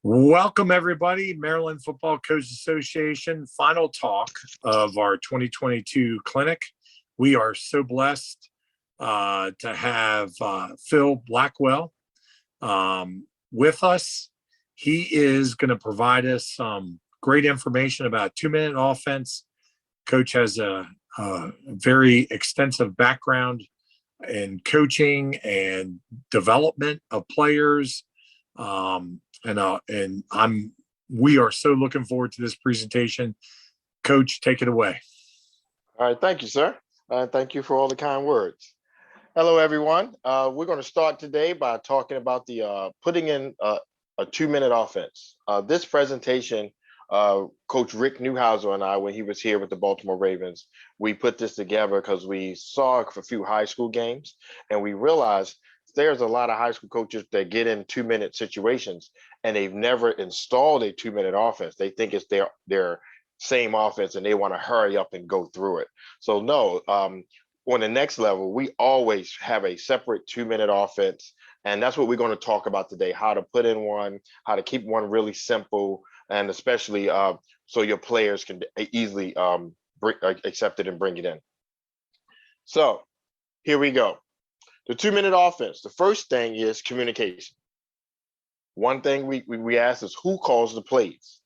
Welcome, everybody. Maryland Football Coaches Association, final talk of our 2022 clinic. We are so blessed to have Phil Blackwell with us. He is going to provide us some great information about two-minute offense. Coach has a very extensive background in coaching and development of players. We are so looking forward to this presentation. Coach, take it away. All right, thank you, sir. Thank you for all the kind words. Hello, everyone. We're going to start today by talking about the putting in a two-minute offense. This presentation, Coach Rick Neuheisel and I, when he was here with the Baltimore Ravens, we put this together because we saw a few high school games and we realized there's a lot of high school coaches that get in two-minute situations and they've never installed a two-minute offense. They think it's their same offense and they want to hurry up and go through it. So no, on the next level, we always have a separate two-minute offense. And that's what we're going to talk about today, how to put in one, how to keep one really simple, and especially so your players can easily accept it and bring it in. So here we go. The two-minute offense, the first thing is communication. One thing we ask is who calls the plays?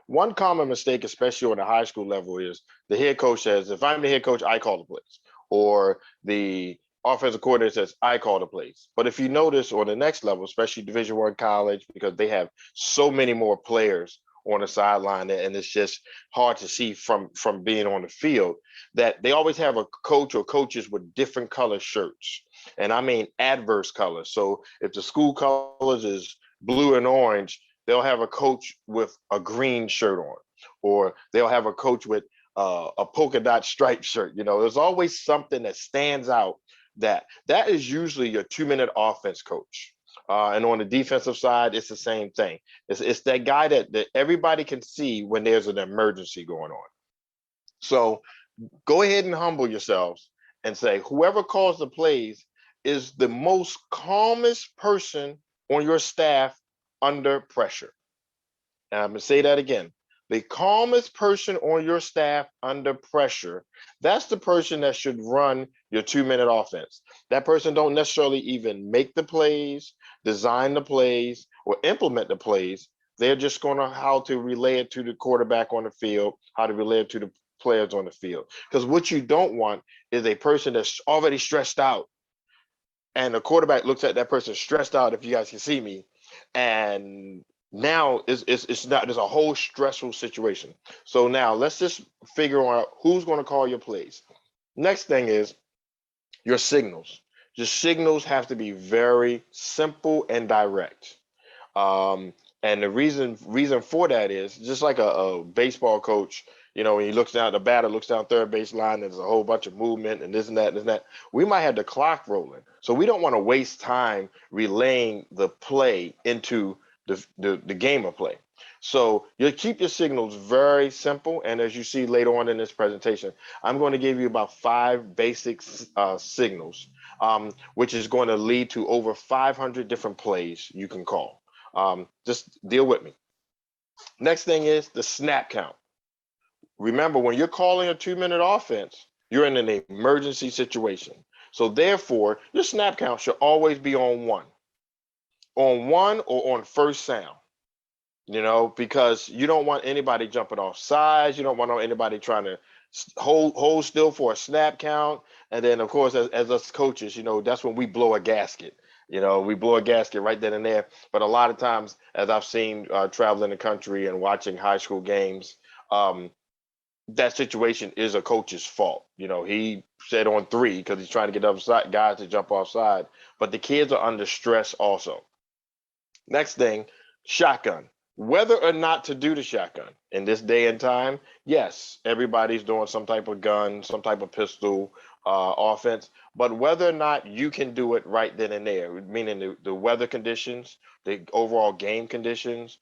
One common mistake, especially on the high school level, is the head coach says, if I'm the head coach, I call the plays. Or the offensive coordinator says, I call the plays. But if you notice on the next level, especially Division I college, because they have so many more players on the sideline, and it's just hard to see from being on the field, that they always have a coach or coaches with different color shirts. And I mean adverse colors. So if the school colors is blue and orange, they'll have a coach with a green shirt on, or they'll have a coach with a polka dot striped shirt. You know, there's always something that stands out. That is usually your two-minute offense coach. And on the defensive side, it's the same thing. It's that guy that everybody can see when there's an emergency going on. So go ahead and humble yourselves and say, whoever calls the plays is the most calmest person on your staff under pressure. And I'm going to say that again. The calmest person on your staff under pressure, that's the person that should run your two-minute offense. That person don't necessarily even make the plays, design the plays, or implement the plays. They're just going to how to relay it to the quarterback on the field, how to relay it to the players on the field. Because what you don't want is a person that's already stressed out. And the quarterback looks at that person stressed out, if you guys can see me, and now it's not, there's a whole stressful situation. So now let's just figure out who's going to call your plays. Next thing is your signals. Your signals have to be very simple and direct. And the reason for that is just like a baseball coach, you know, when he looks down, the batter looks down third base line, there's a whole bunch of movement and this and that and this and that. We might have the clock rolling. So we don't want to waste time relaying the play into the game of play. So you keep your signals very simple. And as you see later on in this presentation, I'm going to give you about 5 basic signals, which is going to lead to over 500 different plays you can call. Just deal with me. Next thing is the snap count. Remember, when you're calling a two-minute offense, you're in an emergency situation. So therefore, your snap count should always be on 1. On 1 or on first sound, you know, because you don't want anybody jumping off sides. You don't want anybody trying to hold still for a snap count. And then, of course, as us coaches, you know, that's when we blow a gasket. You know, we blow a gasket right then and there. But a lot of times, as I've seen traveling the country and watching high school games, that situation is a coach's fault. You know, he said on 3 because he's trying to get other guys to jump offside. But the kids are under stress also. Next thing, shotgun. Whether or not to do the shotgun in this day and time, yes, everybody's doing some type of gun, some type of pistol offense, but whether or not you can do it right then and there, meaning the weather conditions, the overall game conditions,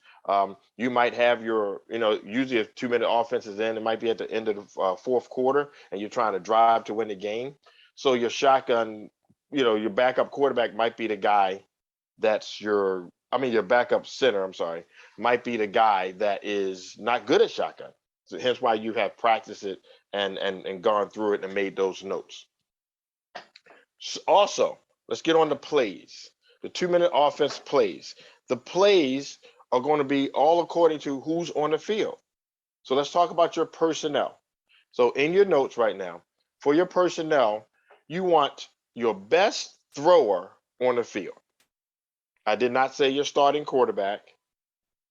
you might have your, you know, usually if two-minute offense is in, it might be at the end of the fourth quarter and you're trying to drive to win the game. So your shotgun, you know, your backup quarterback might be the guy that's your your backup center, I'm sorry, might be the guy that is not good at shotgun. So hence why you have practiced it and gone through it and made those notes. Also, let's get on the plays. The 2-minute offense plays. The plays are going to be all according to who's on the field. So let's talk about your personnel. So in your notes right now, for your personnel, you want your best thrower on the field. I did not say your starting quarterback.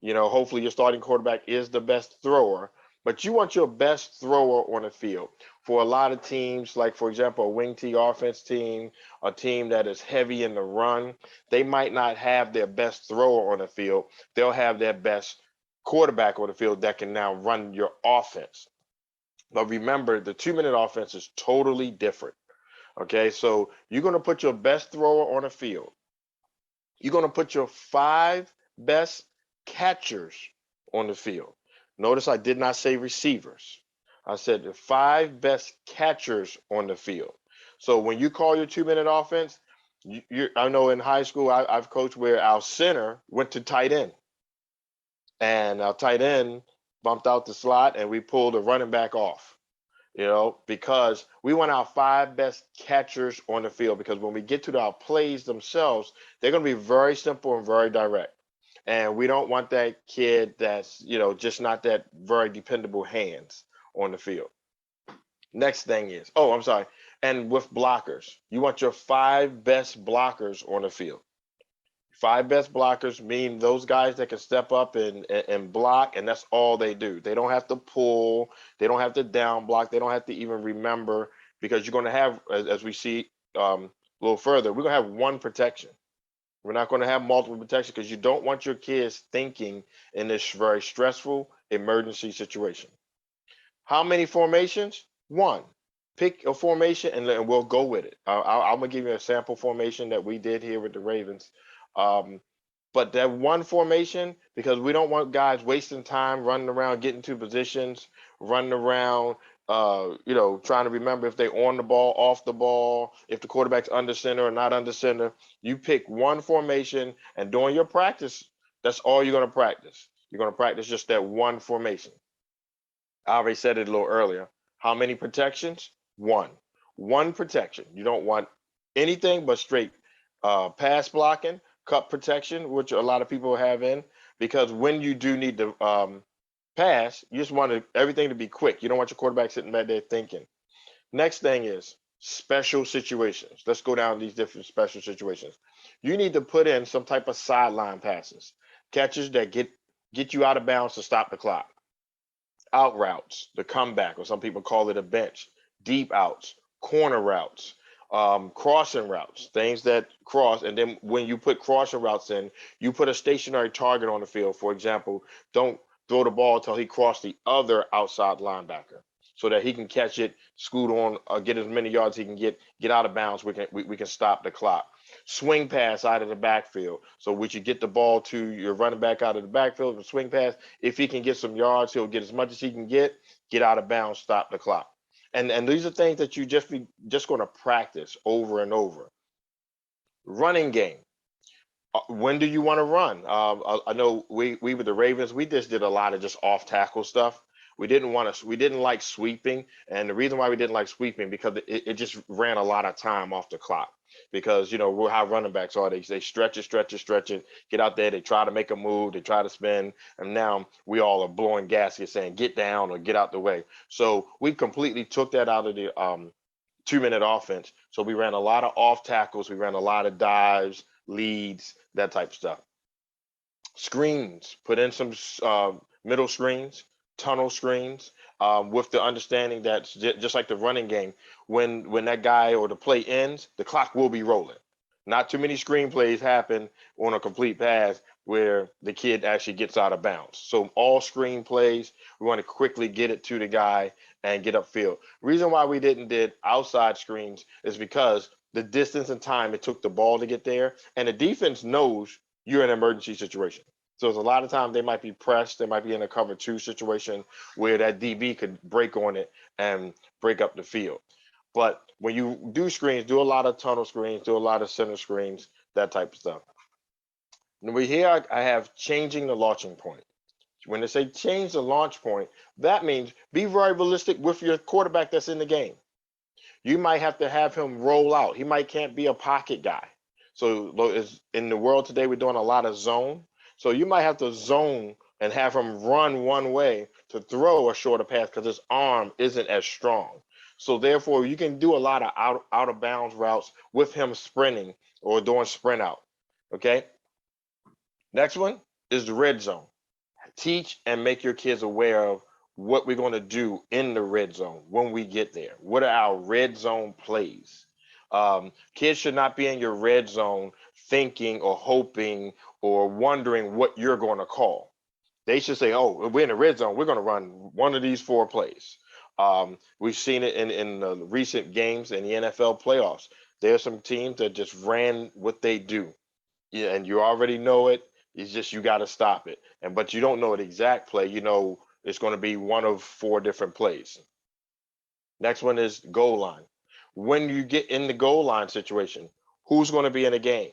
Hopefully your starting quarterback is the best thrower, but you want your best thrower on the field. For a lot of teams, like for example, a wing T offense team, a team that is heavy in the run, they might not have their best thrower on the field. They'll have their best quarterback on the field that can now run your offense. But remember, the 2-minute offense is totally different. Okay, so you're going to put your best thrower on the field. You're going to put your 5 best catchers on the field. Notice I did not say receivers. I said the 5 best catchers on the field. So when you call your 2-minute offense, I know in high school I've coached where our center went to tight end, and our tight end bumped out the slot, and we pulled a running back off. Because we want our 5 best catchers on the field, because when we get to our plays themselves, they're going to be very simple and very direct. And we don't want that kid that's, just not that very dependable hands on the field. Next thing is, I'm sorry. And with blockers, you want your 5 best blockers on the field. 5 best blockers mean those guys that can step up and block, and that's all they do. They don't have to pull, they don't have to down block, they don't have to even remember, because you're going to have, as we see a little further, we're going to have one protection. We're not going to have multiple protection, because you don't want your kids thinking in this very stressful emergency situation. How many formations? 1. Pick a formation and we'll go with it. I'm going to give you a sample formation that we did here with the Ravens. But that one formation, because we don't want guys wasting time running around, getting to positions, running around, trying to remember if they're on the ball, off the ball, if the quarterback's under center or not under center. You pick one formation, and during your practice, that's all you're going to practice. You're going to practice just that one formation. I already said it a little earlier. How many protections? 1. 1 protection. You don't want anything but straight pass blocking, cut protection, which a lot of people have in, because when you do need to pass, you just want everything to be quick. You don't want your quarterback sitting back there thinking. Next thing is special situations. Let's go down these different special situations. You need to put in some type of sideline passes, catches that get you out of bounds to stop the clock. Out routes, the comeback, or some people call it a bench, deep outs, corner routes, crossing routes, things that cross. And then when you put crossing routes in, you put a stationary target on the field. For example, don't throw the ball until he crossed the other outside linebacker, so that he can catch it, scoot on, get as many yards he can get out of bounds. We can stop the clock. Swing pass out of the backfield. So we should get the ball to your running back out of the backfield and swing pass. If he can get some yards, he'll get as much as he can get out of bounds, stop the clock. And these are things that you just going to practice over and over. Running game. When do you want to run? I know we with the Ravens, we just did a lot of just off tackle stuff. We didn't like sweeping, and the reason why we didn't like sweeping, because it just ran a lot of time off the clock. Because how running backs are, they stretch it, get out there, they try to make a move, they try to spin, and now we all are blowing gaskets saying get down or get out the way. So we completely took that out of the 2-minute offense. So we ran a lot of off tackles, we ran a lot of dives, leads, that type of stuff. Screens, put in some middle screens, tunnel screens, with the understanding that just like the running game, when that guy or the play ends, the clock will be rolling. Not too many screen plays happen on a complete pass where the kid actually gets out of bounds. So all screen plays, we want to quickly get it to the guy and get upfield. Reason why we didn't did outside screens is because the distance and time it took the ball to get there, and the defense knows you're in an emergency situation. So there's a lot of times they might be pressed, they might be in a cover 2 situation where that DB could break on it and break up the field. But when you do screens, do a lot of tunnel screens, do a lot of center screens, that type of stuff. We here I have changing the launching point. When they say change the launch point, that means be very realistic with your quarterback that's in the game. You might have him roll out. He might can't be a pocket guy. So in the world today, we're doing a lot of zone. So you might have to zone and have him run one way to throw a shorter pass because his arm isn't as strong. So therefore, you can do a lot of out of bounds routes with him sprinting or doing sprint out. Okay. Next one is the red zone. Teach and make your kids aware of what we're going to do in the red zone when we get there. What are our red zone plays? Kids should not be in your red zone thinking or hoping or wondering what you're going to call. They should say, oh, we're in the red zone. We're going to run one of these 4 plays. We've seen it in the recent games in the NFL playoffs. There's some teams that just ran what they do. Yeah, and you already know it. It's just you got to stop it. But you don't know the exact play. You know it's going to be one of 4 different plays. Next one is goal line. When you get in the goal line situation, who's going to be in the game?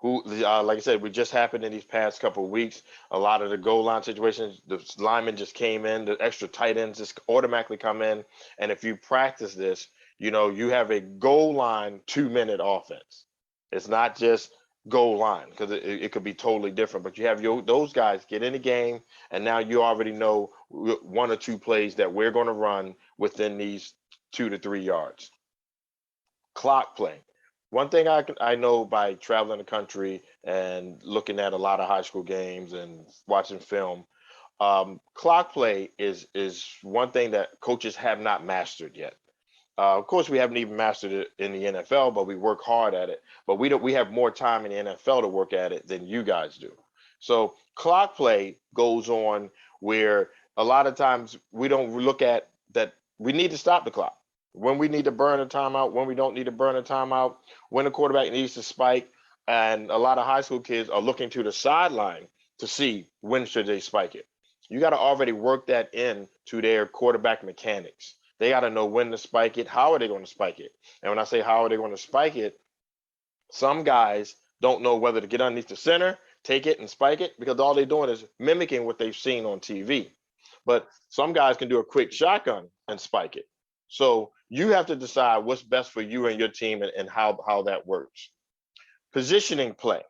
Who, like I said, we just happened in these past couple of weeks. A lot of the goal line situations, the linemen just came in, the extra tight ends just automatically come in. And if you practice this, you have a goal line 2-minute offense. It's not just goal line because it could be totally different. But you have those guys get in the game, and now you already know 1 or 2 plays that we're going to run within these 2 to 3 yards. Clock play. One thing I know by traveling the country and looking at a lot of high school games and watching film, clock play is one thing that coaches have not mastered yet. Of course, we haven't even mastered it in the NFL, but we work hard at it. But we have more time in the NFL to work at it than you guys do. So clock play goes on where a lot of times we don't look at that. We need to stop the clock when we need to burn a timeout, when we don't need to burn a timeout, when the quarterback needs to spike. And a lot of high school kids are looking to the sideline to see when should they spike it. You got to already work that in to their quarterback mechanics. They got to know when to spike it. How are they going to spike it? And when I say how are they going to spike it, some guys don't know whether to get underneath the center, take it and spike it because all they're doing is mimicking what they've seen on TV. But some guys can do a quick shotgun and spike it. So you have to decide what's best for you and your team and how that works. Positioning play.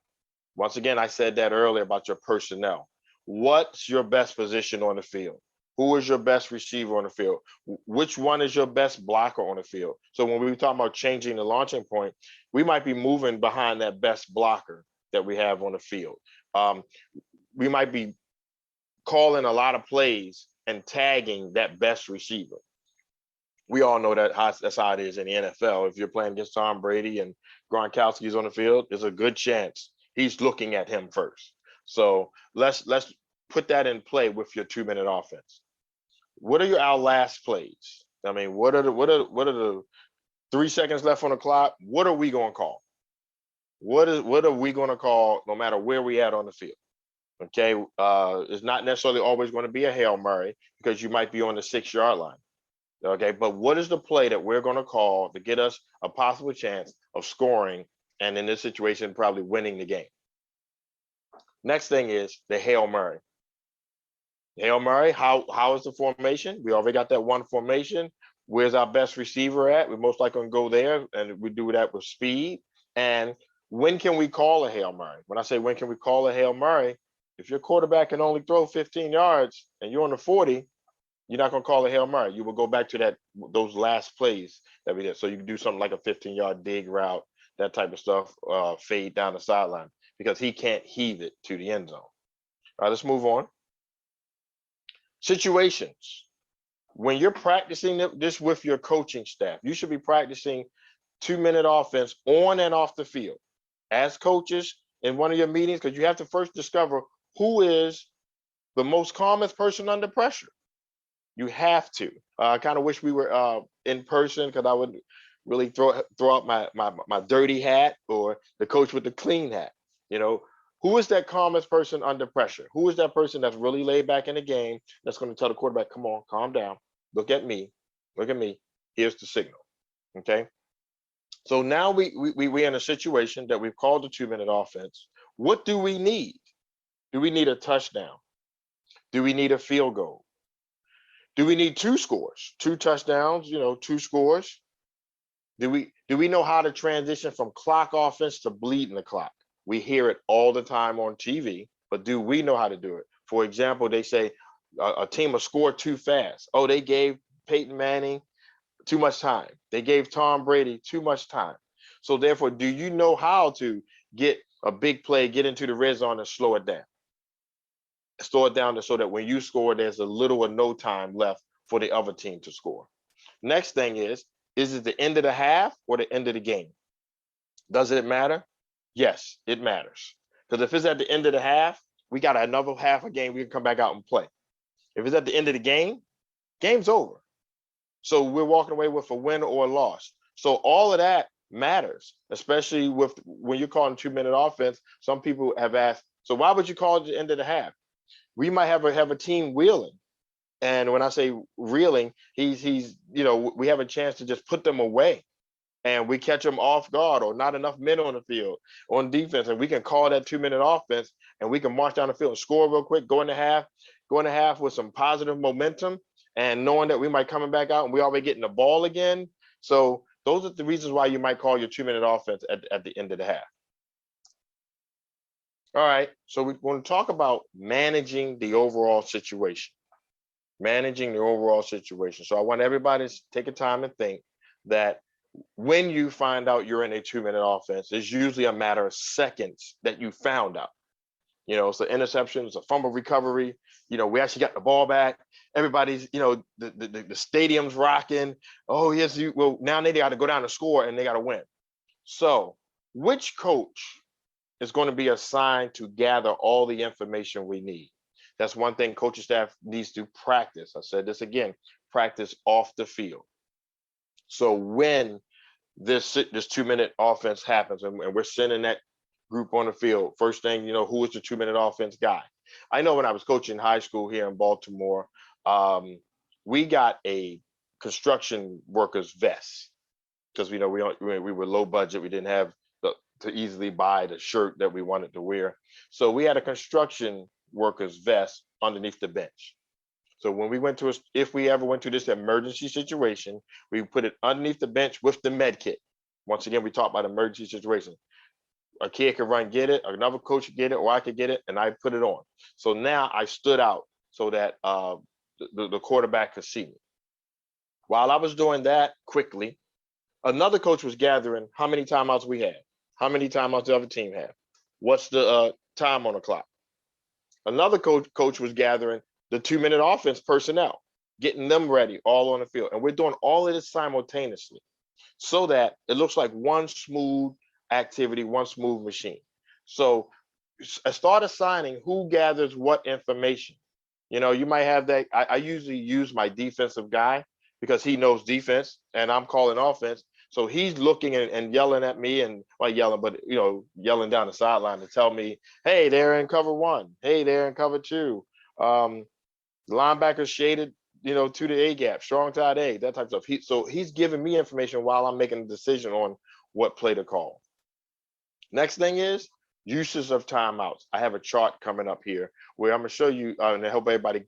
Once again, I said that earlier about your personnel. What's your best position on the field? Who is your best receiver on the field? Which one is your best blocker on the field? So when we talk about changing the launching point, we might be moving behind that best blocker that we have on the field. We might be calling a lot of plays and tagging that best receiver. We all know that's how it is in the NFL. If you're playing against Tom Brady and Gronkowski's on the field, there's a good chance he's looking at him first. So let's put that in play with your 2-minute offense. What are our last plays? I mean, what are the 3 seconds left on the clock? What are we going to call? What are we going to call no matter where we at on the field? Okay, it's not necessarily always going to be a Hail Mary because you might be on the 6-yard line. Okay, but what is the play that we're going to call to get us a possible chance of scoring and in this situation probably winning the game? Next thing is the Hail Mary. Hail Mary, how is the formation? We already got that one formation. Where's our best receiver at? We're most likely going to go there, and we do that with speed. And when can we call a Hail Mary? When I say when can we call a Hail Mary, if your quarterback can only throw 15 yards and you're on the 40, you're not going to call a Hail Mary. You will go back to those last plays that we did. So you can do something like a 15-yard dig route, that type of stuff, fade down the sideline because he can't heave it to the end zone. All right, let's move on. Situations. When you're practicing this with your coaching staff, you should be practicing 2-minute offense on and off the field. As coaches in one of your meetings, because you have to first discover who is the most calmest person under pressure. You have to. I kind of wish we were in person because I would really throw out my dirty hat or the coach with the clean hat. Who is that calmest person under pressure? Who is that person that's really laid back in the game that's going to tell the quarterback, come on, calm down. Look at me. Look at me. Here's the signal. Okay. So now we're in a situation that we've called the 2-minute offense. What do we need? Do we need a touchdown? Do we need a field goal? Do we need two scores, two touchdowns, two scores? Do we know how to transition from clock offense to bleeding the clock? We hear it all the time on TV, but do we know how to do it? For example, they say a team will score too fast. Oh, they gave Peyton Manning too much time. They gave Tom Brady too much time. So therefore, do you know how to get a big play, get into the red zone and slow it down? Slow it down so that when you score, there's a little or no time left for the other team to score. Next thing is it the end of the half or the end of the game? Does it matter? Yes, it matters. Because if it's at the end of the half, we got another half a game, we can come back out and play. If it's at the end of the game, game's over. So we're walking away with a win or a loss. So all of that matters, especially when you're calling 2-minute offense. Some people have asked, so why would you call it the end of the half? We might have a team wheeling. And when I say reeling, he's we have a chance to just put them away and we catch them off guard or not enough men on the field on defense. And we can call that 2-minute offense and we can march down the field and score real quick, go in the half with some positive momentum and knowing that we might coming back out and we already getting the ball again. So those are the reasons why you might call your 2-minute offense at the end of the half. All right, so we want to talk about managing the overall situation. Managing the overall situation. So I want everybody to take a time and think that when you find out you're in a 2-minute offense, it's usually a matter of seconds that you found out. It's an interception, it's a fumble recovery. We actually got the ball back. Everybody's, the stadium's rocking. Oh, yes, now they got to go down and score and they got to win. So which coach is going to be assigned to gather all the information we need? That's one thing coaching staff needs to practice. I said this again, practice off the field. So when this 2-minute offense happens and we're sending that group on the field, first thing, who is the 2-minute offense guy? I know when I was coaching high school here in Baltimore, we got a construction workers vest because we were low budget. We didn't have to easily buy the shirt that we wanted to wear. So we had a construction workers vest underneath the bench. So when we if we ever went to this emergency situation, we put it underneath the bench with the med kit. Once again, we talk about emergency situation. A kid could run, get it, another coach could get it, or I could get it, and I put it on. So now I stood out so that the quarterback could see me. While I was doing that quickly, another coach was gathering how many timeouts we had, how many timeouts the other team had, what's the time on the clock. Another coach was gathering the 2-minute offense personnel, getting them ready all on the field. And we're doing all of this simultaneously so that it looks like one smooth activity, one smooth machine. So I start assigning who gathers what information. You might have that. I usually use my defensive guy because he knows defense and I'm calling offense. So he's looking and yelling at me and yelling, but yelling down the sideline to tell me, hey, they're in cover 1. Hey, they're in cover 2. Linebackers shaded, to the A gap, strong side A, that type of stuff. So he's giving me information while I'm making a decision on what play to call. Next thing is uses of timeouts. I have a chart coming up here where I'm going to show you and help everybody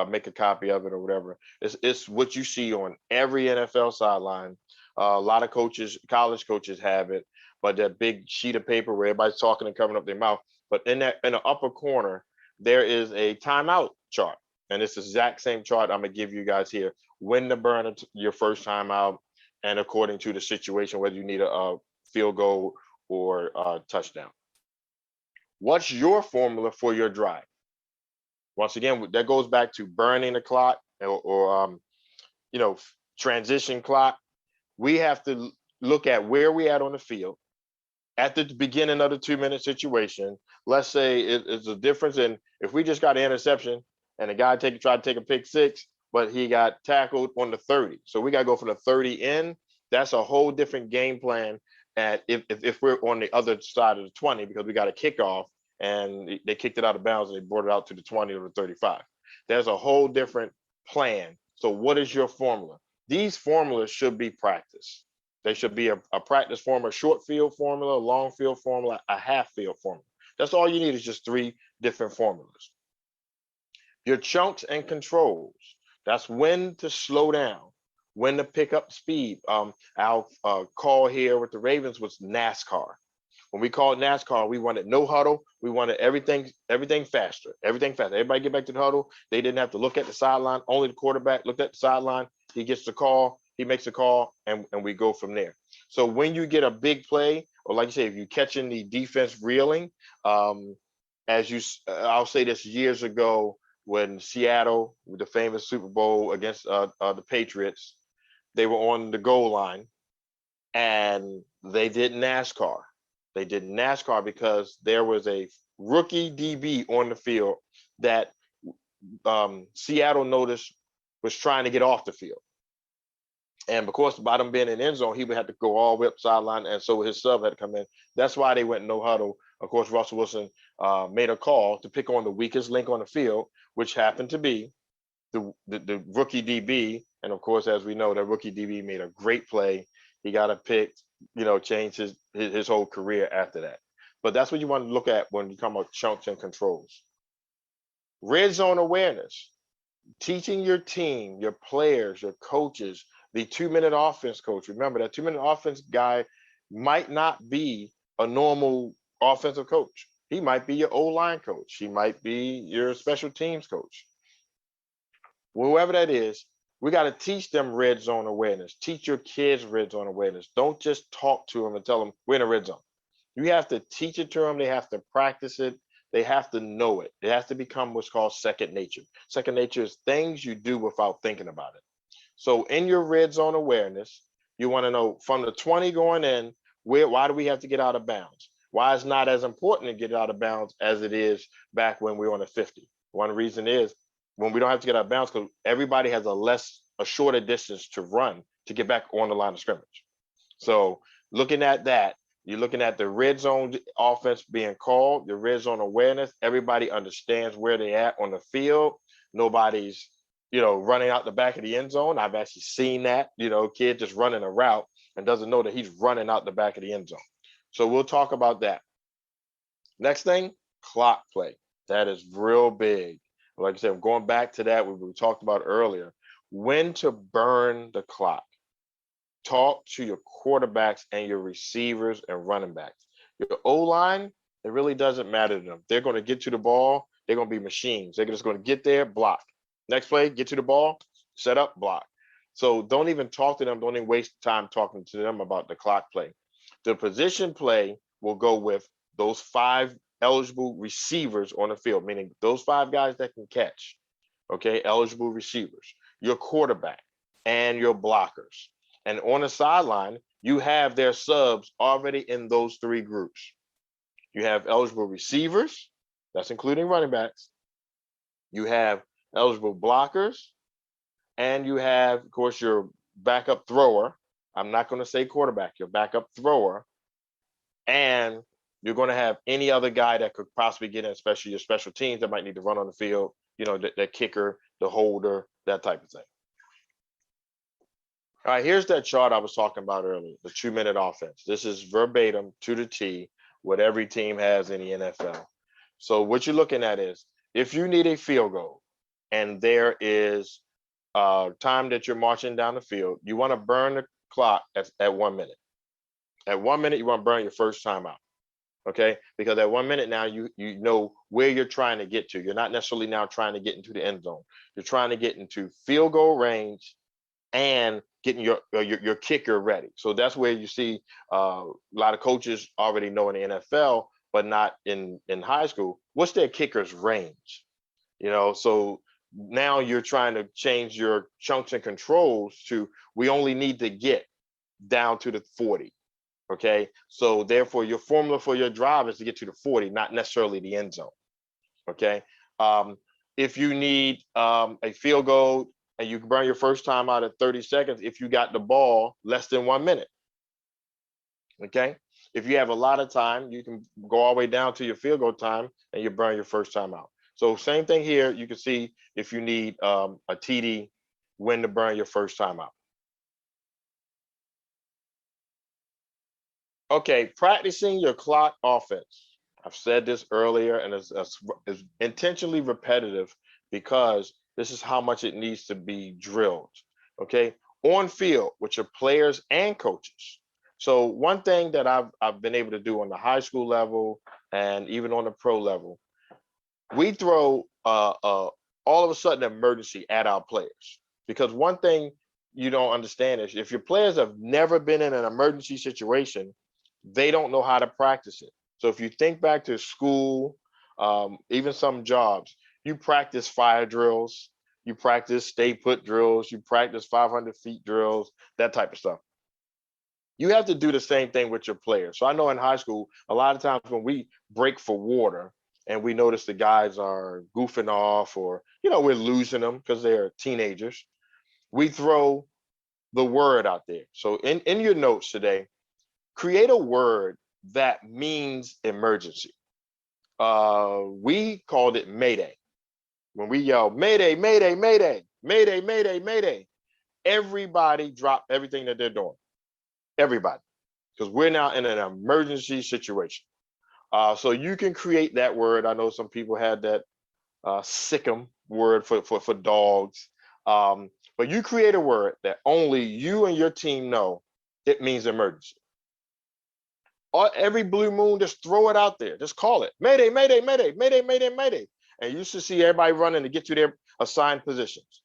make a copy of it or whatever. It's what you see on every NFL sideline. A lot of coaches, college coaches have it, but that big sheet of paper where everybody's talking and covering up their mouth. But in the upper corner, there is a timeout chart. And it's the exact same chart I'm going to give you guys here. When to burn your first timeout and according to the situation, whether you need a field goal or a touchdown. What's your formula for your drive? Once again, that goes back to burning the clock or transition clock. We have to look at where we at on the field at the beginning of the 2-minute situation. Let's say it's a difference in if we just got an interception and the guy tried to take a pick 6, but he got tackled on the 30. So we got to go from the 30 in. That's a whole different game plan. And if we're on the other side of the 20, because we got a kickoff and they kicked it out of bounds and they brought it out to the 20 or the 35. There's a whole different plan. So what is your formula? These formulas should be practiced. They should be a practice formula, a short field formula, a long field formula, a half field formula. That's all you need is just 3 different formulas. Your chunks and controls. That's when to slow down, when to pick up speed. Our call here with the Ravens was NASCAR. When we called NASCAR, we wanted no huddle. We wanted everything faster, everything faster. Everybody get back to the huddle. They didn't have to look at the sideline. Only the quarterback looked at the sideline. He gets the call. He makes the call, and we go from there. So when you get a big play, or like you say, if you're catching the defense reeling, as you, I'll say this years ago when Seattle, with the famous Super Bowl against the Patriots, they were on the goal line and they did NASCAR. They did NASCAR because there was a rookie DB on the field that Seattle noticed was trying to get off the field. And of course, by them being in end zone, he would have to go all the way up sideline, and so his sub had to come in. That's why they went no huddle. Of course, Russell Wilson made a call to pick on the weakest link on the field, which happened to be the rookie DB. And of course, as we know, that rookie DB made a great play. He got a pick, changed his whole career after that. But that's what you want to look at when you come about chunks and controls. Red zone awareness, teaching your team, your players, your coaches, the 2-minute offense coach. Remember that 2-minute offense guy might not be a normal offensive coach. He might be your O-line coach. He might be your special teams coach. Whoever that is, we got to teach them red zone awareness. Teach your kids red zone awareness. Don't just talk to them and tell them we're in a red zone. You have to teach it to them. They have to practice it. They have to know it. It has to become what's called second nature. Second nature is things you do without thinking about it. So in your red zone awareness, you want to know from the 20 going in, why do we have to get out of bounds? Why it's not as important to get out of bounds as it is back when we were on the 50. One reason is when we don't have to get out of bounds because everybody has a shorter distance to run to get back on the line of scrimmage. So looking at that, you're looking at the red zone offense being called, the red zone awareness. Everybody understands where they're at on the field. Nobody's, running out the back of the end zone. I've actually seen that, kid just running a route and doesn't know that he's running out the back of the end zone. So we'll talk about that. Next thing, clock play. That is real big. Like I said, going back to that, we talked about earlier, when to burn the clock. Talk to your quarterbacks and your receivers and running backs. Your O-line, it really doesn't matter to them. They're going to get to the ball. They're going to be machines. They're just going to get there, block. Next play, get to the ball, set up, block. So don't even talk to them. Don't even waste time talking to them about the clock play. The position play will go with those 5 eligible receivers on the field, meaning those 5 guys that can catch, okay, eligible receivers, your quarterback, and your blockers. And on the sideline, you have their subs already in those 3 groups. You have eligible receivers, that's including running backs. You have eligible blockers, and you have, of course, your backup thrower. I'm not going to say quarterback, your backup thrower. And you're going to have any other guy that could possibly get in, especially your special teams that might need to run on the field, the kicker, the holder, that type of thing. All right, here's that chart I was talking about earlier, the 2-minute offense. This is verbatim to the T, what every team has in the NFL. So what you're looking at is, if you need a field goal and there is time that you're marching down the field, you want to burn the clock at 1 minute. At 1 minute, you want to burn your first timeout. Okay, because at 1 minute now you know where you're trying to get to. You're not necessarily now trying to get into the end zone. You're trying to get into field goal range and getting your kicker ready. So that's where you see a lot of coaches already know in the NFL, but not in high school. What's their kicker's range? So now you're trying to change your chunks and controls to, we only need to get down to the 40. Okay, so therefore your formula for your drive is to get to the 40, not necessarily the end zone. Okay, if you need a field goal and you can burn your first time out at 30 seconds, if you got the ball less than 1 minute. Okay, if you have a lot of time, you can go all the way down to your field goal time and you burn your first time out. So same thing here. You can see if you need a TD, when to burn your first time out. Okay, practicing your clock offense. I've said this earlier, and it's intentionally repetitive because this is how much it needs to be drilled. Okay, on field with your players and coaches. So one thing that I've been able to do on the high school level and even on the pro level, we throw all of a sudden emergency at our players, because one thing you don't understand is if your players have never been in an emergency situation, they don't know how to practice it. So if you think back to school, even some jobs, you practice fire drills, you practice stay put drills, you practice 500 feet drills, that type of stuff. You have to do the same thing with your players. So I know in high school, a lot of times when we break for water and we notice the guys are goofing off, or, we're losing them because they're teenagers, we throw the word out there. So in your notes today, create a word that means emergency. We called it Mayday. When we yell Mayday, Mayday, Mayday, Mayday, Mayday, Mayday, everybody drop everything that they're doing. Everybody, because we're now in an emergency situation. So you can create that word. I know some people had that sick'em word for dogs, but you create a word that only you and your team know. It means emergency. Or every blue moon, just throw it out there. Just call it Mayday, Mayday, Mayday, Mayday, Mayday, Mayday, and you should see everybody running to get to their assigned positions.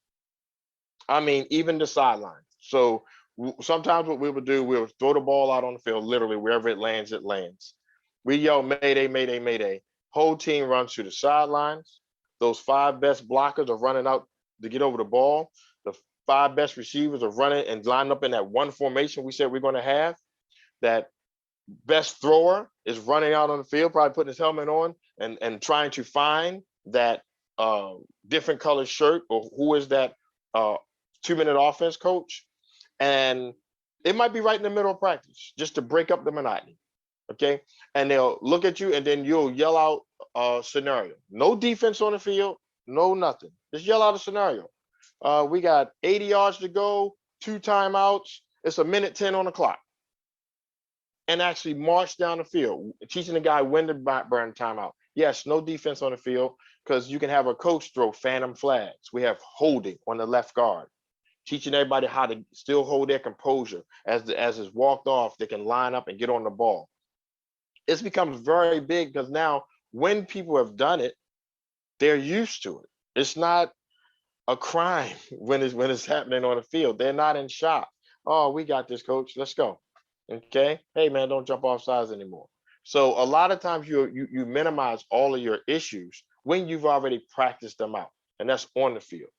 I mean, even the sideline. So sometimes what we would do, we'll throw the ball out on the field, literally wherever it lands, it lands. We yell Mayday, Mayday, Mayday. Whole team runs to the sidelines. Those 5 best blockers are running out to get over the ball. The 5 best receivers are running and lining up in that one formation we said we're going to have. That best thrower is running out on the field, probably putting his helmet on and trying to find that different color shirt, or who is that 2-minute offense coach. And it might be right in the middle of practice, just to break up the monotony. Okay. And they'll look at you and then you'll yell out a scenario. No defense on the field, no nothing. Just yell out a scenario. We got 80 yards to go, 2 timeouts. It's a minute 10 on the clock. And actually march down the field, teaching the guy when to burn timeout. Yes, no defense on the field, because you can have a coach throw phantom flags. We have holding on the left guard, teaching everybody how to still hold their composure. As it's walked off, they can line up and get on the ball. It's becomes very big because now when people have done it, they're used to it. It's not a crime when it's happening on the field. They're not in shock. Oh, we got this, coach. Let's go. Okay. Hey man, don't jump off sides anymore. So a lot of times you minimize all of your issues when you've already practiced them out, and that's on the field.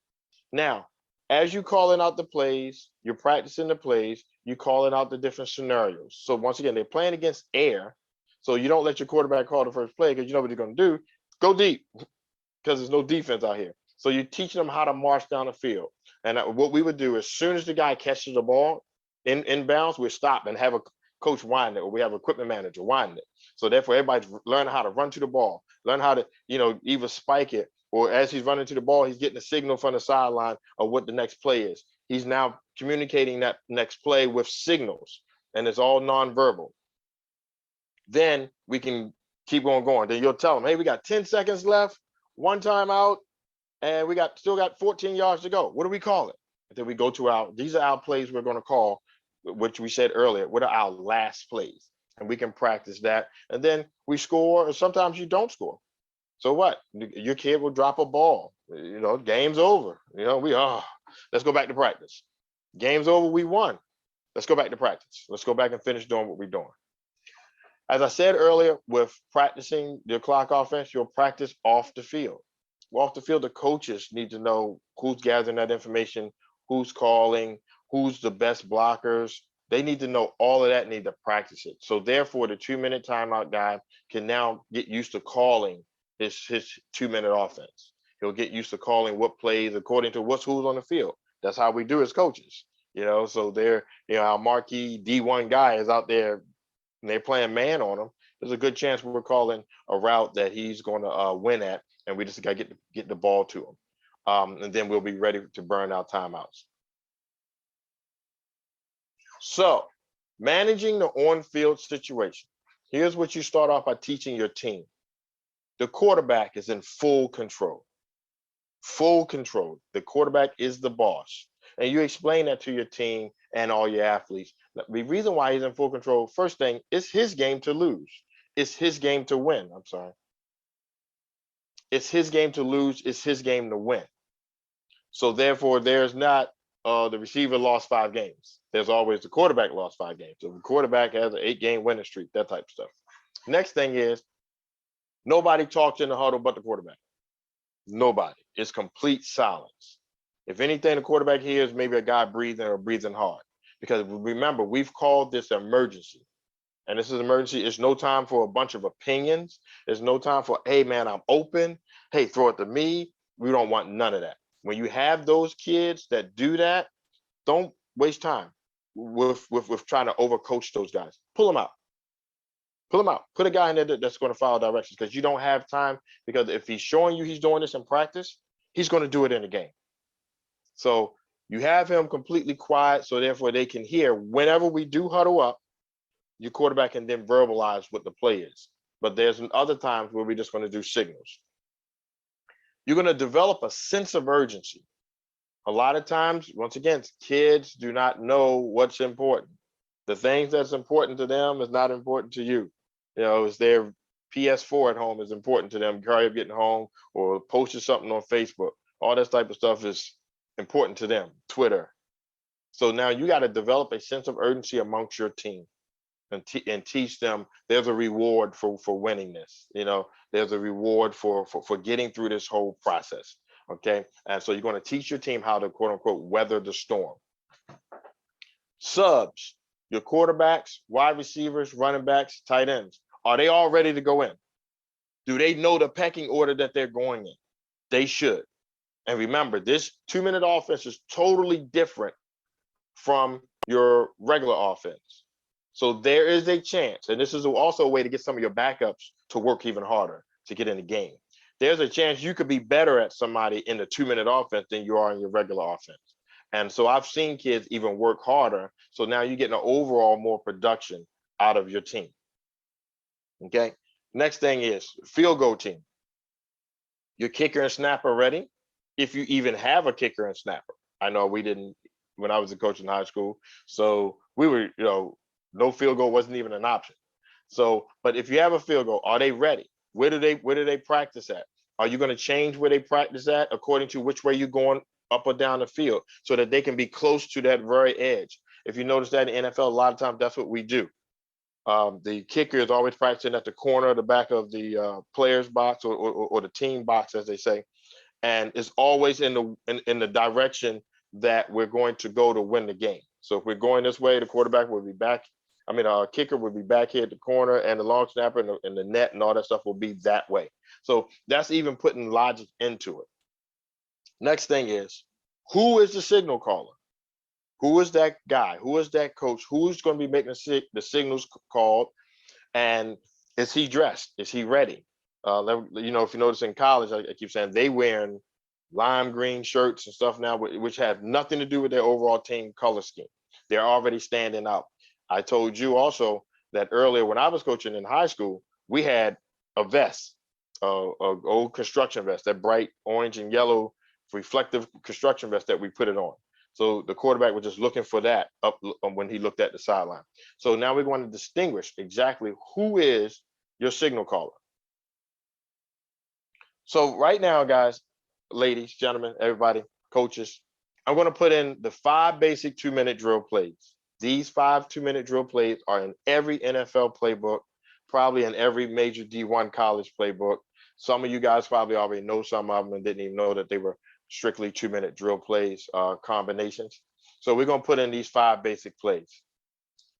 Now, as you calling out the plays, you're practicing the plays, you calling out the different scenarios. So once again, they're playing against air. So you don't let your quarterback call the first play because you know what they're going to do. Go deep, because there's no defense out here. So you're teaching them how to march down the field. And what we would do, as soon as the guy catches the ball in bounds, we stop and have a coach wind it, or we have an equipment manager wind it. So therefore, everybody's learning how to run to the ball, learn how to, either spike it, or as he's running to the ball, he's getting a signal from the sideline of what the next play is. He's now communicating that next play with signals, and it's all nonverbal. Then we can keep on going. Then you'll tell them, hey, we got 10 seconds left, 1 timeout, and we still got 14 yards to go. What do we call it? And then we go to these are our plays we're going to call, which we said earlier. What are our last plays? And we can practice that. And then we score, or sometimes you don't score. So what? Your kid will drop a ball. Game's over. Let's go back to practice. Game's over. We won. Let's go back to practice. Let's go back and finish doing what we're doing. As I said earlier, with practicing your clock offense, you'll practice off the field. Off the field, the coaches need to know who's gathering that information, who's calling, who's the best blockers. They need to know all of that, need to practice it. So therefore, the 2-minute timeout guy can now get used to calling his 2-minute offense. He'll get used to calling what plays according to who's on the field. That's how we do as coaches. So our marquee D1 guy is out there and they're playing man on him. There's a good chance we're calling a route that he's going to win at, and we just got to get the ball to him. And then we'll be ready to burn out timeouts. So managing the on-field situation. Here's what you start off by teaching your team. The quarterback is in full control. Full control. The quarterback is the boss. And you explain that to your team and all your athletes. The reason why he's in full control, first thing, it's his game to lose. It's his game to win. I'm sorry. It's his game to lose. It's his game to win. So therefore, there's not the receiver lost 5 games. There's always the quarterback lost 5 games. So the quarterback has an 8-game winning streak, that type of stuff. Next thing is nobody talks in the huddle but the quarterback. Nobody. It's complete silence. If anything, the quarterback hears maybe a guy breathing or breathing hard. Because remember, we've called this emergency. And this is an emergency. It's no time for a bunch of opinions. There's no time for, hey, man, I'm open. Hey, throw it to me. We don't want none of that. When you have those kids that do that, don't waste time with trying to overcoach those guys. Pull them out. Pull them out. Put a guy in there that's going to follow directions, because you don't have time. Because if he's showing you he's doing this in practice, he's going to do it in the game. So you have him completely quiet, so therefore they can hear whenever we do huddle up, your quarterback can then verbalize what the play is. But there's other times where we're just going to do signals. You're going to develop a sense of urgency. A lot of times, once again, kids do not know what's important. The things that's important to them is not important to you. You know, it's their PS4 at home is important to them. Hurry up getting home, or posting something on Facebook. All that type of stuff is important to them. Twitter. So now you got to develop a sense of urgency amongst your team. And teach them there's a reward for winning this. You know, there's a reward for getting through this whole process. Okay. And so you're going to teach your team how to, quote unquote, weather the storm. Subs, your quarterbacks, wide receivers, running backs, tight ends, are they all ready to go in? Do they know the pecking order that they're going in? They should. And remember, this 2-minute offense is totally different from your regular offense. So there is a chance, and this is also a way to get some of your backups to work even harder to get in the game. There's a chance you could be better at somebody in the 2-minute offense than you are in your regular offense. And so I've seen kids even work harder. So now you're getting an overall more production out of your team. Okay. Next thing is field goal team. Your kicker and snapper ready, if you even have a kicker and snapper. I know we didn't when I was a coach in high school. So we were, you know, no field goal wasn't even an option. So, but if you have a field goal, are they ready? Where do they practice at? Are you going to change where they practice at according to which way you're going up or down the field, so that they can be close to that very edge? If you notice that in the NFL, a lot of times that's what we do. The kicker is always practicing at the corner, the back of the player's box, or the team box, as they say, and it's always in the direction that we're going to go to win the game. So if we're going this way, the quarterback will be back. I mean, our kicker will be back here at the corner, and the long snapper and the net and all that stuff will be that way. So that's even putting logic into it. Next thing is, who is the signal caller? Who is that guy? Who is that coach? Who's going to be making the signals called? And is he dressed? Is he ready? You know, if you notice in college, I keep saying they wearing lime green shirts and stuff now, which have nothing to do with their overall team color scheme. They're already standing out. I told you also that earlier when I was coaching in high school, we had a vest, a old construction vest, that bright orange and yellow reflective construction vest that we put it on. So the quarterback was just looking for that up when he looked at the sideline. So now we want to distinguish exactly who is your signal caller. So right now, guys, ladies, gentlemen, everybody, coaches, I'm going to put in the 5 basic 2-minute drill plays. These 5 2-minute drill plays are in every NFL playbook, probably in every major D1 college playbook. Some of you guys probably already know some of them and didn't even know that they were strictly 2-minute drill plays combinations. So we're going to put in these 5 basic plays.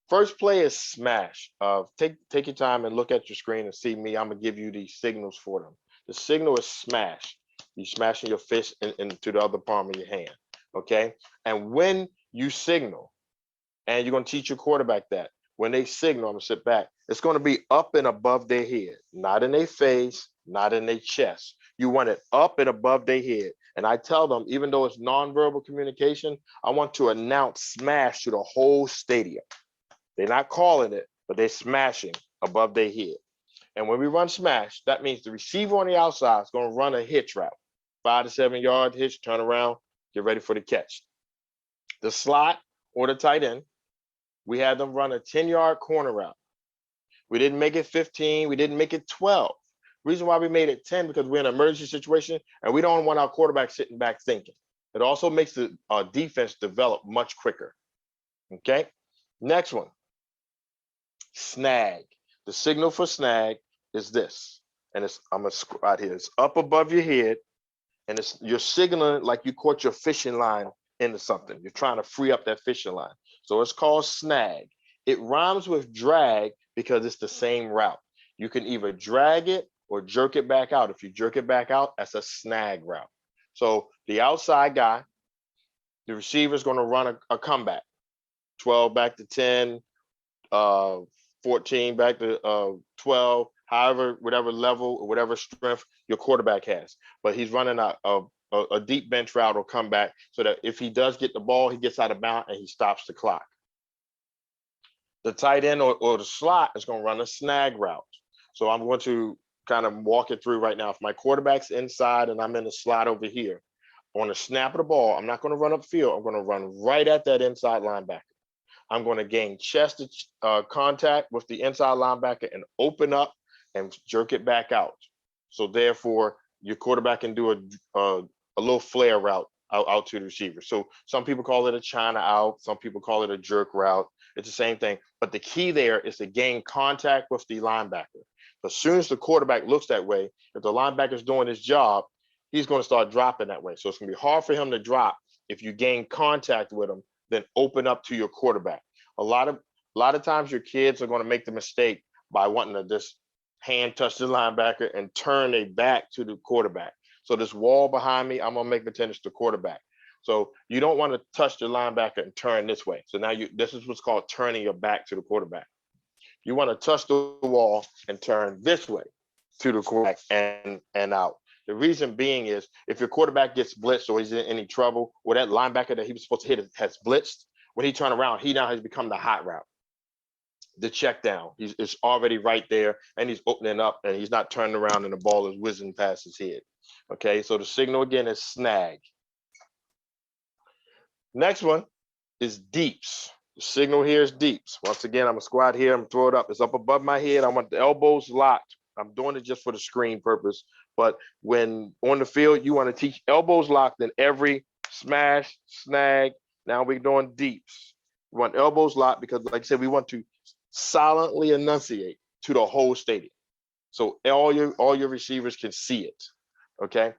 First play is smash. Take your time and look at your screen and see me. I'm going to give you these signals for them. The signal is smash. You're smashing your fist into the other palm of your hand. Okay. And when you signal, and you're going to teach your quarterback that when they signal, I'm going to sit back, it's going to be up and above their head, not in their face, not in their chest. You want it up and above their head. And I tell them, even though it's nonverbal communication, I want to announce smash to the whole stadium. They're not calling it, but they're smashing above their head. And when we run smash, that means the receiver on the outside is going to run a hitch route, 5 to 7 yard hitch, turn around, get ready for the catch. The slot or the tight end, we had them run a 10-yard corner route. We didn't make it 15. We didn't make it 12. Reason why we made it 10, because we're in an emergency situation and we don't want our quarterback sitting back thinking. It also makes the defense develop much quicker. Okay. Next one, snag. The signal for snag is this. And I'm going to right here. It's up above your head. And you're signaling like you caught your fishing line into something. You're trying to free up that fishing line. So it's called snag. It rhymes with drag because it's the same route. You can either drag it or jerk it back out. If you jerk it back out, that's a snag route. So the outside guy, the receiver is going to run a comeback. 12 back to 10, 14 back to 12, however, whatever level or whatever strength your quarterback has. But he's running a deep bench route or comeback so that if he does get the ball, he gets out of bounds and he stops the clock. The tight end or the slot is going to run a snag route. So I'm going to kind of walk it through right now. If my quarterback's inside and I'm in the slot over here, on the snap of the ball, I'm not going to run upfield. I'm going to run right at that inside linebacker. I'm going to gain chest contact with the inside linebacker and open up and jerk it back out. So therefore, your quarterback can do a little flare route out to the receiver. So some people call it a China out. Some people call it a jerk route. It's the same thing. But the key there is to gain contact with the linebacker. As soon as the quarterback looks that way, if the linebacker is doing his job, he's going to start dropping that way. So it's going to be hard for him to drop if you gain contact with him, then open up to your quarterback. A lot of times your kids are going to make the mistake by wanting to just hand touch the linebacker and turn their back to the quarterback. So this wall behind me, I'm going to make pretend it's the quarterback. So you don't want to touch the linebacker and turn this way. So now this is what's called turning your back to the quarterback. You want to touch the wall and turn this way to the quarterback and out. The reason being is if your quarterback gets blitzed or he's in any trouble, or that linebacker that he was supposed to hit has blitzed, when he turns around, he now has become the hot route. The check down, it's already right there and he's opening up and he's not turning around and the ball is whizzing past his head. Okay, so the signal again is snag. Next one is deeps. The signal here is deeps. Once again, I'm gonna squat here, I'm gonna throw it up. It's up above my head. I want the elbows locked. I'm doing it just for the screen purpose. But when on the field, you want to teach elbows locked in every smash, snag. Now we're doing deeps. We want elbows locked because, like I said, we want to silently enunciate to the whole stadium. So all your receivers can see it. Okay.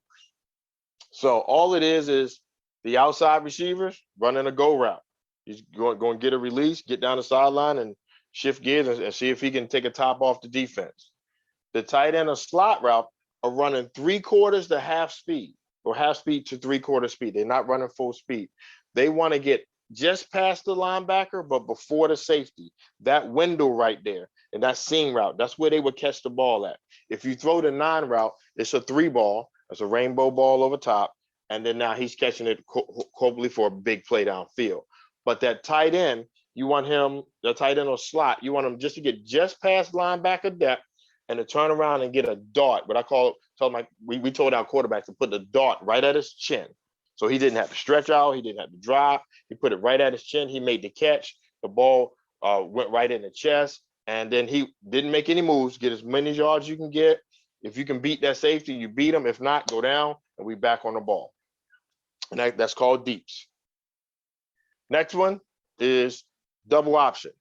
So all it is the outside receivers running a go route. He's going to get a release, get down the sideline and shift gears and see if he can take a top off the defense. The tight end or slot route are running 3/4 to half speed or half speed to 3/4 speed. They're not running full speed. They want to get just past the linebacker, but before the safety, that window right there, and that seam route, that's where they would catch the ball at. If you throw the 9 route, it's a 3 ball, it's a rainbow ball over top, and then now he's catching it hopefully for a big play downfield. But that tight end, you want him, the tight end or slot, you want him just to get just past linebacker depth and to turn around and get a dart. But we told our quarterback to put the dart right at his chin. So he didn't have to stretch out. He didn't have to drop. He put it right at his chin. He made the catch. The ball went right in the chest. And then he didn't make any moves. Get as many yards you can get. If you can beat that safety, you beat him. If not, go down and we back on the ball. And that's called deeps. Next one is double option.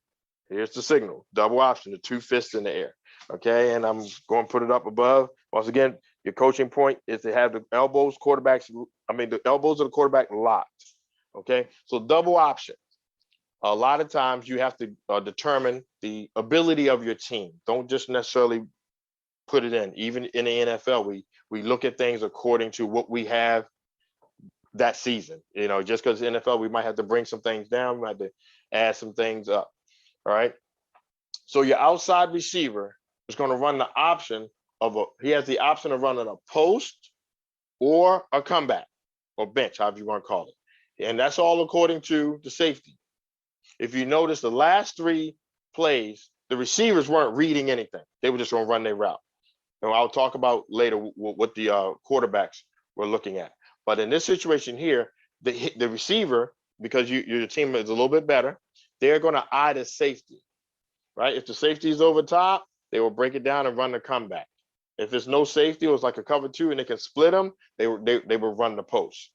Here's the signal. Double option, the 2 fists in the air. Okay, and I'm going to put it up above. Once again, your coaching point is to have the elbows of the quarterback locked. Okay, so double option. A lot of times you have to determine the ability of your team. Don't just necessarily put it in. Even in the NFL, we look at things according to what we have that season. You know, just because NFL, we might have to bring some things down, we might have to add some things up. All right. So your outside receiver is going to run the option he has the option of running a post or a comeback or bench, however you want to call it. And that's all according to the safety. If you notice the last 3 plays, the receivers weren't reading anything. They were just going to run their route. And I'll talk about later what the quarterbacks were looking at. But in this situation here, the receiver, because your team is a little bit better, they're going to eye the safety, right? If the safety is over top, they will break it down and run the comeback. If there's no safety, it was like a cover two and they can split them, they will run the post.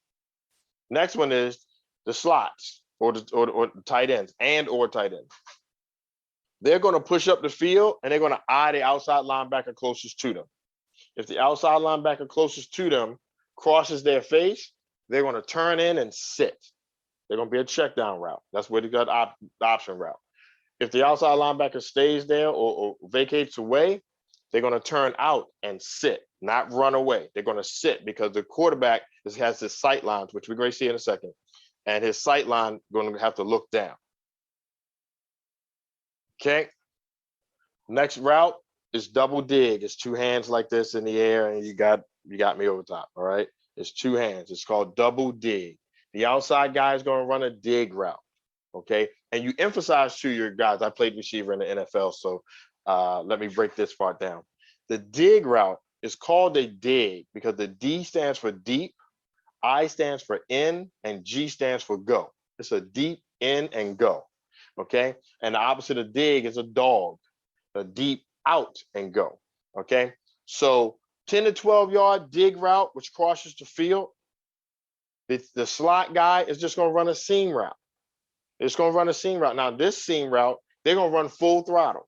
Next one is the slots or the tight ends or tight ends. They're going to push up the field and they're going to eye the outside linebacker closest to them. If the outside linebacker closest to them crosses their face, they're going to turn in and sit. They're going to be a check down route. That's where they got the option route. If the outside linebacker stays there or vacates away, they're going to turn out and sit, not run away. They're going to sit because the quarterback has his sight lines, which we're going to see in a second, and his sight line going to have to look down. Okay. Next route is double dig. It's two hands like this in the air, and you got me over top. All right. It's two hands. It's called double dig. The outside guy is going to run a dig route. Okay. And you emphasize to your guys, I played receiver in the NFL, so let me break this part down. The dig route is called a dig because the D stands for deep, I stands for in, and G stands for go. It's a deep in and go. Okay. And the opposite of dig is a dog, a deep out and go. Okay. So 10 to 12 yard dig route, which crosses the field. The slot guy is just going to run a seam route. It's going to run a seam route. Now, this seam route, they're going to run full throttle.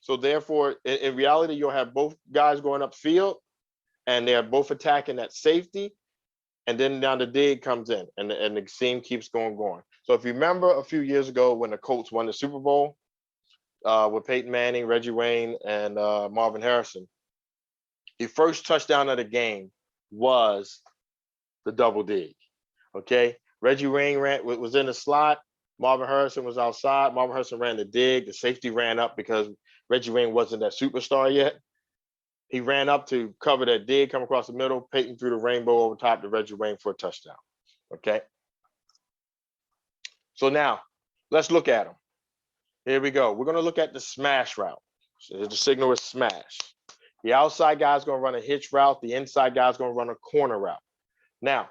So therefore, in reality, you'll have both guys going upfield and they're both attacking that safety. And then down the dig comes in and the seam keeps going. So if you remember a few years ago when the Colts won the Super Bowl with Peyton Manning, Reggie Wayne, and Marvin Harrison, the first touchdown of the game was the double dig. Okay. Reggie Wayne was in the slot. Marvin Harrison was outside. Marvin Harrison ran the dig. The safety ran up because Reggie Wayne wasn't that superstar yet. He ran up to cover that dig, come across the middle. Peyton threw the rainbow over top to Reggie Wayne for a touchdown. Okay. So now let's look at them. Here we go. We're going to look at the smash route. So the signal is smash. The outside guy's going to run a hitch route. The inside guy's going to run a corner route. Now,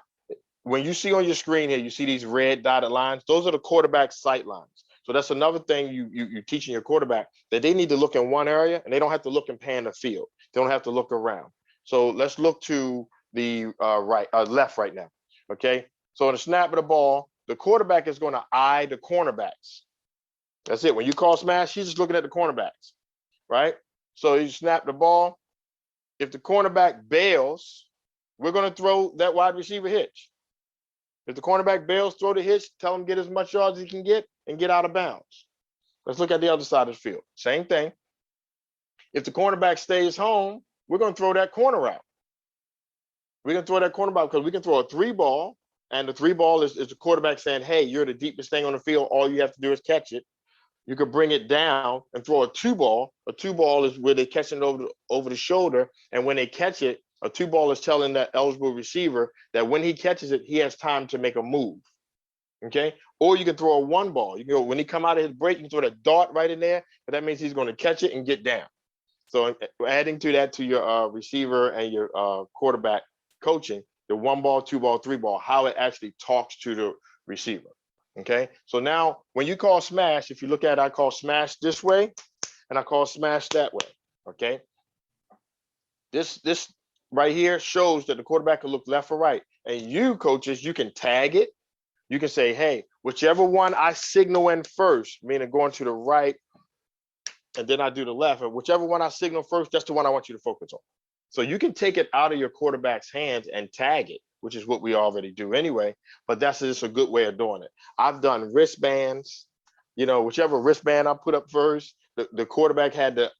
when you see on your screen here, you see these red dotted lines. Those are the quarterback sight lines. So that's another thing you're teaching your quarterback, that they need to look in one area and they don't have to look and pan the field. They don't have to look around. So let's look to the left right now. Okay. So in the snap of the ball, the quarterback is going to eye the cornerbacks. That's it. When you call smash, he's just looking at the cornerbacks, right? So you snap the ball. If the cornerback bails, we're going to throw that wide receiver hitch. If the cornerback bails, throw the hitch, tell him get as much yards as he can get and get out of bounds. Let's look at the other side of the field. Same thing. If the cornerback stays home, we're going to throw that corner out. We're going to throw that corner out because we can throw a 3-ball, and the 3-ball is the quarterback saying, hey, you're the deepest thing on the field. All you have to do is catch it. You could bring it down and throw a 2-ball. A 2-ball is where they're catching it over the shoulder, and when they catch it, a 2-ball is telling that eligible receiver that when he catches it, he has time to make a move. Okay. Or you can throw a 1-ball. You can go when he come out of his break, you can throw that dart right in there, but that means he's going to catch it and get down. So adding to that, to your receiver and your quarterback coaching, the 1-ball, 2-ball, 3-ball, how it actually talks to the receiver. Okay. So now when you call smash, if you look at it, I call smash this way and I call smash that way. Okay. This right here shows that the quarterback can look left or right. And you coaches, you can tag it. You can say, hey, whichever one I signal in first, meaning going to the right, and then I do the left, or whichever one I signal first, that's the one I want you to focus on. So you can take it out of your quarterback's hands and tag it, which is what we already do anyway, but that's just a good way of doing it. I've done wristbands, whichever wristband I put up first, the quarterback had the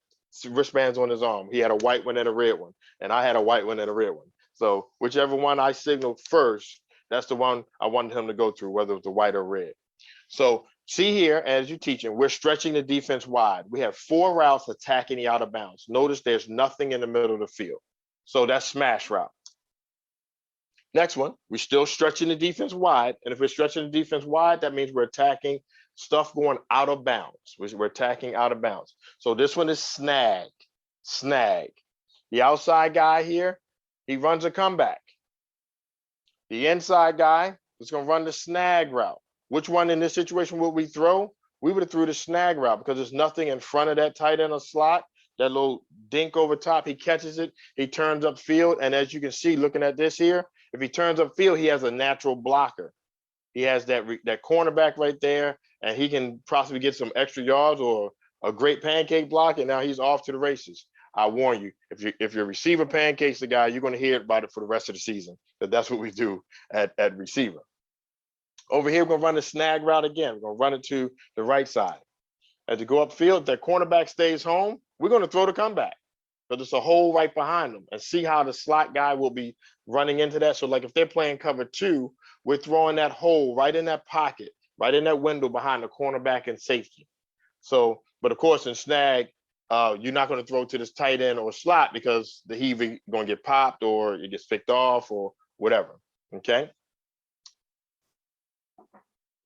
wristbands on his arm. He had a white one and a red one, and I had a white one and a red one. So whichever one I signaled first, that's the one I wanted him to go through, whether it was the white or red. So see here, as you're teaching, we're stretching the defense wide. We have 4 routes attacking the out of bounds. Notice there's nothing in the middle of the field. So that's smash route. Next one, we're still stretching the defense wide. And if we're stretching the defense wide, that means we're attacking stuff going out of bounds. We're attacking out of bounds. So this one is snag, snag. The outside guy here, he runs a comeback. The inside guy is going to run the snag route. Which one in this situation would we throw? We would have threw the snag route because there's nothing in front of that tight end or slot. That little dink over top, he catches it, he turns upfield, and as you can see, looking at this here, if he turns upfield, he has a natural blocker. He has that cornerback right there, and he can possibly get some extra yards or a great pancake block, and now he's off to the races. I warn you, if your receiver pancakes the guy, you're going to hear about it for the rest of the season. That's what we do at receiver. Over here, we're going to run the snag route again. We're going to run it to the right side. As you go upfield, if that cornerback stays home, we're going to throw the comeback because it's a hole right behind them, and see how the slot guy will be running into that. So like if they're playing cover 2, we're throwing that hole right in that pocket, right in that window behind the cornerback and safety. So, but of course in snag, you're not going to throw to this tight end or slot because the heavy going to get popped or it gets picked off or whatever. Okay.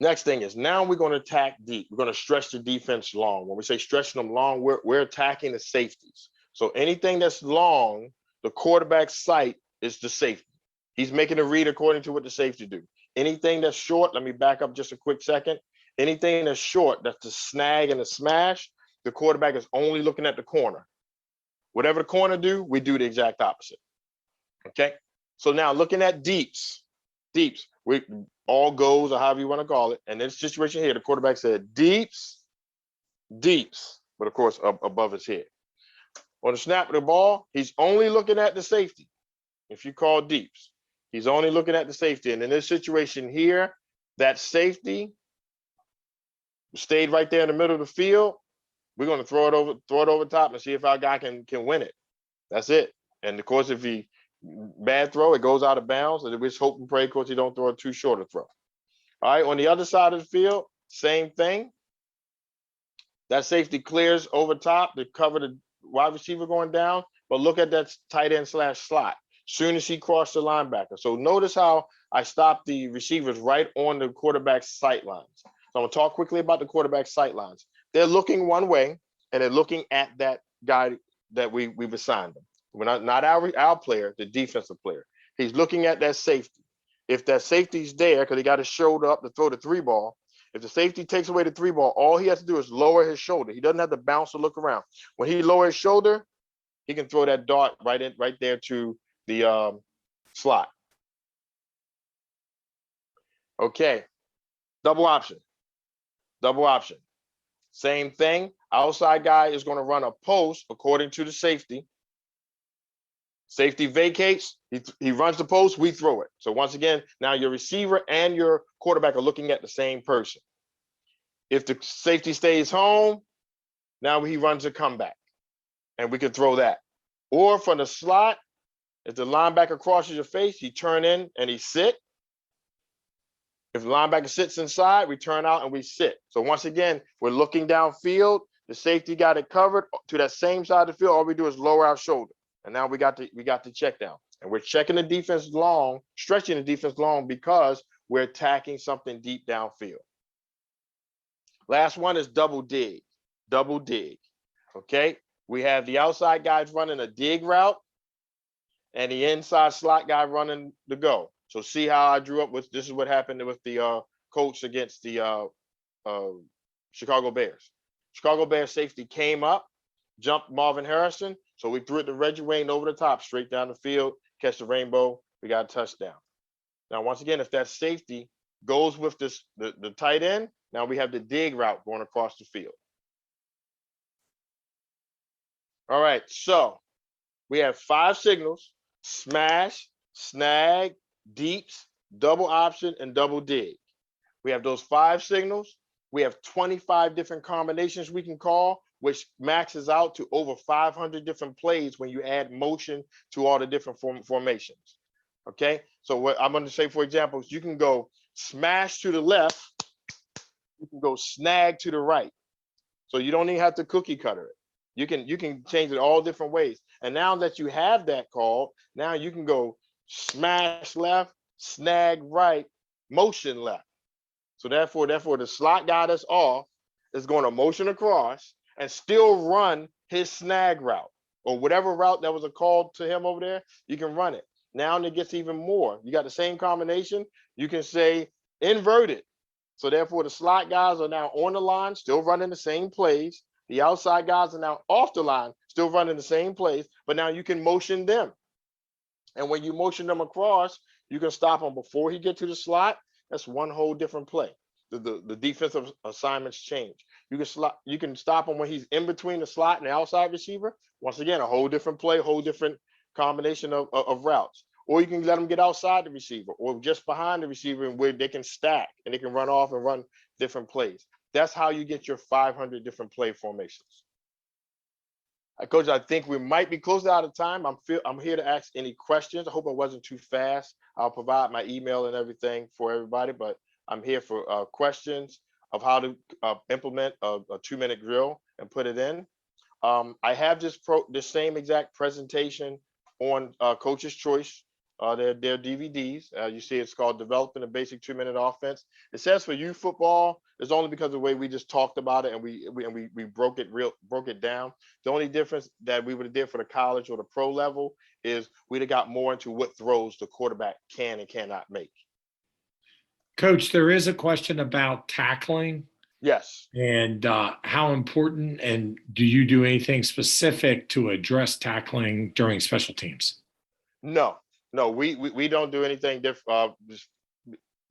Next thing is now we're going to attack deep. We're going to stretch the defense long. When we say stretching them long, we're attacking the safeties. So anything that's long, the quarterback's sight is the safety. He's making a read according to what the safety do. Anything that's short, let me back up just a quick second. Anything that's short, that's the snag and the smash, the quarterback is only looking at the corner. Whatever the corner do, we do the exact opposite. Okay. So now looking at deeps, we all goes or however you want to call it. And in this situation here, the quarterback said deeps, but of course above his head. On the snap of the ball, he's only looking at the safety. If you call deeps, he's only looking at the safety. And in this situation here, that safety stayed right there in the middle of the field. We're going to throw it over top and see if our guy can win it. That's it. And of course, if he bad throw, it goes out of bounds. And we just hope and pray, of course, he don't throw a too short a throw. All right, on the other side of the field, same thing. That safety clears over top to cover the wide receiver going down. But look at that tight end / slot. Soon as he crossed the linebacker. So notice how I stopped the receivers right on the quarterback's sight lines. So I'm going to talk quickly about the quarterback's sight lines. They're looking one way, and they're looking at that guy that we've assigned them. We're not our player, the defensive player. He's looking at that safety. If that safety's there, because he got his shoulder up to throw the 3 ball, if the safety takes away the 3 ball, all he has to do is lower his shoulder. He doesn't have to bounce or look around. When he lowers his shoulder, he can throw that dart right there to the slot. Okay, double option. Same thing. Outside guy is going to run a post according to the safety. Safety vacates. He runs the post. We throw it. So once again, now your receiver and your quarterback are looking at the same person. If the safety stays home, now he runs a comeback, and we can throw that. Or from the slot, if the linebacker crosses your face, you turn in and he sit. If the linebacker sits inside, we turn out and we sit. So once again, we're looking downfield. The safety got it covered to that same side of the field. All we do is lower our shoulder. And now we got the check down. And we're checking the defense long, stretching the defense long because we're attacking something deep downfield. Last one is double dig. Okay. We have the outside guys running a dig route and the inside slot guy running the go. So see how I drew up with, this is what happened with the Colts against the Chicago Bears. Chicago Bears safety came up, jumped Marvin Harrison. So we threw it to Reggie Wayne over the top, straight down the field, catch the rainbow. We got a touchdown. Now, once again, if that safety goes with this, the tight end, now we have the dig route going across the field. All right, so we have 5 signals: smash, snag, deeps, double option, and double dig. We have those 5 signals. We have 25 different combinations we can call, which maxes out to over 500 different plays when you add motion to all the different formations. Okay, so what I'm going to say, for example, is you can go smash to the left, you can go snag to the right. So you don't even have to cookie cutter it. You can change it all different ways. And now that you have that call, now you can go smash left, snag right, motion left. So therefore, the slot guy that's off is going to motion across and still run his snag route or whatever route that was a call to him over there. You can run it. Now it gets even more. You got the same combination. You can say inverted. So therefore, the slot guys are now on the line, still running the same plays. The outside guys are now off the line, still running the same plays, but now you can motion them. And when you motion them across, you can stop him before he get to the slot. That's one whole different play. The defensive assignments change. You can stop him when he's in between the slot and the outside receiver. Once again, a whole different play, whole different combination of routes. Or you can let them get outside the receiver or just behind the receiver and where they can stack and they can run off and run different plays. That's how you get your 500 different play formations. Coach, I think we might be close out of time. I'm here to ask any questions. I hope I wasn't too fast. I'll provide my email and everything for everybody, but I'm here for questions of how to implement a 2-minute drill and put it in. I have this same exact presentation on Coach's Choice, their DVDs. You see it's called Developing a Basic 2-Minute Offense. It says for youth football, it's only because of the way we just talked about it and we broke it down. The only difference that we would have did for the college or the pro level is we'd have got more into what throws the quarterback can and cannot make. Coach, there is a question about tackling. Yes. And how important, and do you do anything specific to address tackling during special teams? No, we don't do anything different.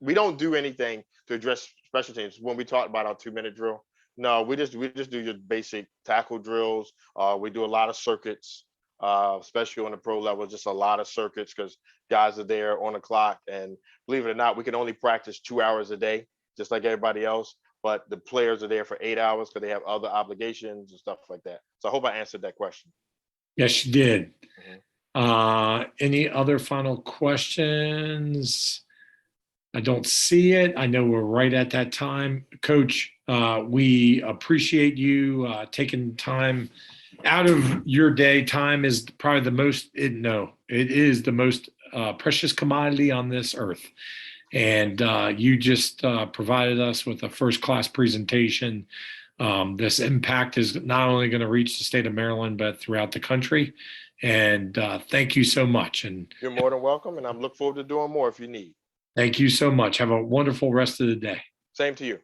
We don't do anything to address special teams when we talk about our 2-minute drill. No, we just do your basic tackle drills. We do a lot of circuits, especially on the pro level, just a lot of circuits because guys are there on the clock. And believe it or not, we can only practice 2 hours a day, just like everybody else. But the players are there for 8 hours because they have other obligations and stuff like that. So I hope I answered that question. Yes, you did. Any other final questions? I don't see it. I know we're right at that time. Coach, we appreciate you taking time out of your day. Time is probably it is the most precious commodity on this earth. And you just provided us with a first-class presentation. This impact is not only going to reach the state of Maryland, but throughout the country. And thank you so much. And you're more than welcome. And I'm looking forward to doing more if you need. Thank you so much. Have a wonderful rest of the day. Same to you.